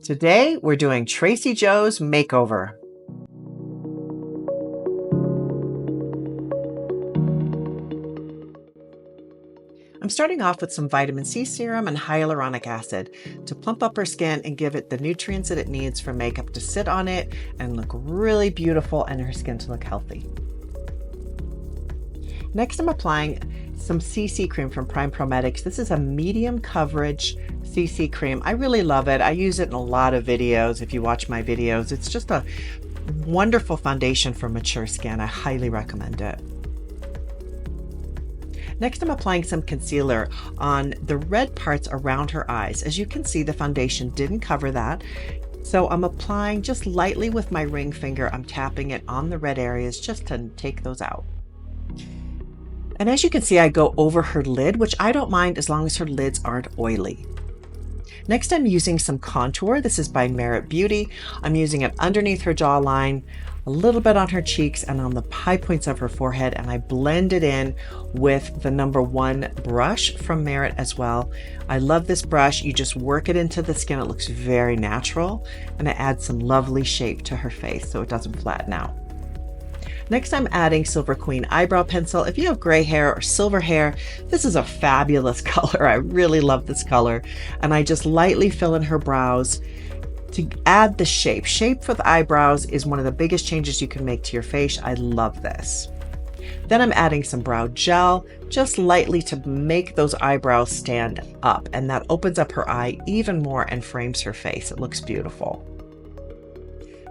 Today, we're doing Tracy Joe's makeover. I'm starting off with some vitamin C serum and hyaluronic acid to plump up her skin and give it the nutrients that it needs for makeup to sit on it and look really beautiful and her skin to look healthy. Next, I'm applying some CC cream from PrimePrometics. This is a medium coverage CC cream. I really love it. I use it in a lot of videos. If you watch my videos, it's just a wonderful foundation for mature skin. I highly recommend it. Next, I'm applying some concealer on the red parts around her eyes. As you can see, the foundation didn't cover that. So I'm applying just lightly with my ring finger. I'm tapping it on the red areas just to take those out. And as you can see, I go over her lid, which I don't mind as long as her lids aren't oily. Next, I'm using some contour. This is by Beauty. I'm using it underneath her jawline, a little bit on her cheeks and on the high points of her forehead, and I blend it in with the #1 brush from Merit as well. I love this brush. You just work it into the skin. It looks very natural, and it adds some lovely shape to her face so it doesn't flatten out. Next, I'm adding Silver Queen eyebrow pencil. If you have gray hair or silver hair, this is a fabulous color. I really love this color. And I just lightly fill in her brows to add the shape. Shape for the eyebrows is one of the biggest changes you can make to your face. I love this. Then I'm adding some brow gel, just lightly to make those eyebrows stand up. And that opens up her eye even more and frames her face. It looks beautiful.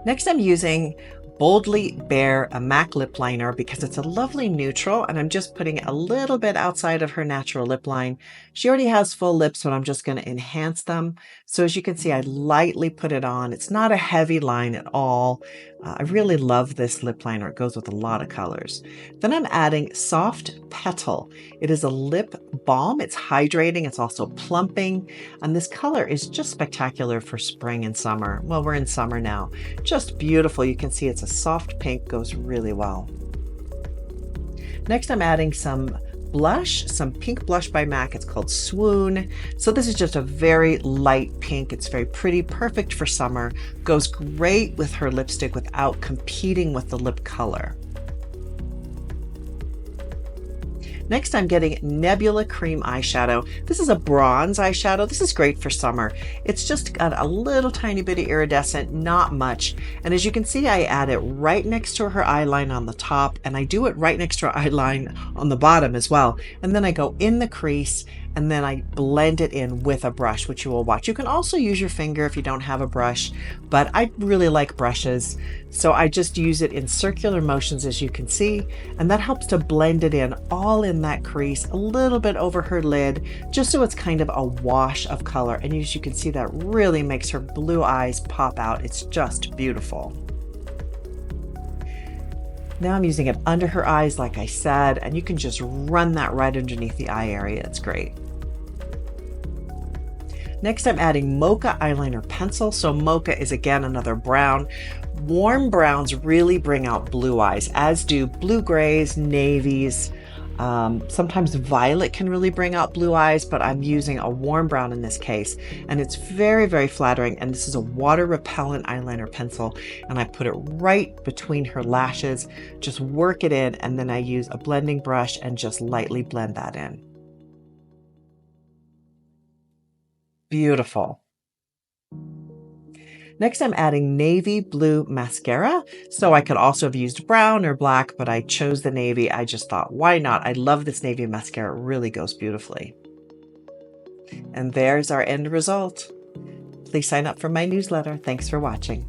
Next, I'm using Boldly Bare a MAC lip liner because it's a lovely neutral, and I'm just putting it a little bit outside of her natural lip line. She already has full lips, but I'm just going to enhance them. So as you can see, I lightly put it on. It's not a heavy line at all. I really love this lip liner. It goes with a lot of colors. Then I'm adding Soft Petal. It is a lip balm. It's hydrating. It's also plumping. And this color is just spectacular for spring and summer. Well, we're in summer now. Just beautiful. You can see it's a soft pink, goes really well. Next, I'm adding some blush, some pink blush by MAC. It's called Swoon. So this is just a very light pink. It's very pretty, perfect for summer. Goes great with her lipstick without competing with the lip color. Next, I'm getting Nebula Cream Eyeshadow. This is a bronze eyeshadow. This is great for summer. It's just got a little tiny bit of iridescent, not much. And as you can see, I add it right next to her eyeline on the top, and I do it right next to her eyeline on the bottom as well. And then I go in the crease, and then I blend it in with a brush, which you will watch. You can also use your finger if you don't have a brush, but I really like brushes. So I just use it in circular motions, as you can see, and that helps to blend it in all in that crease, a little bit over her lid, just so it's kind of a wash of color. And as you can see, that really makes her blue eyes pop out. It's just beautiful. Now I'm using it under her eyes, like I said, and you can just run that right underneath the eye area. It's great. Next, I'm adding Mocha Eye Liner pencil. So Mocha is again another brown. Warm browns really bring out blue eyes, as do blue grays, navies. Sometimes violet can really bring out blue eyes, but I'm using a warm brown in this case, and it's very, very flattering. And this is a water repellent eyeliner pencil, and I put it right between her lashes, just work it in, and then I use a blending brush and just lightly blend that in. Beautiful. Next, I'm adding navy blue mascara. So I could also have used brown or black, but I chose the navy. I just thought, why not? I love this navy mascara. It really goes beautifully. And there's our end result. Please sign up for my newsletter. Thanks for watching.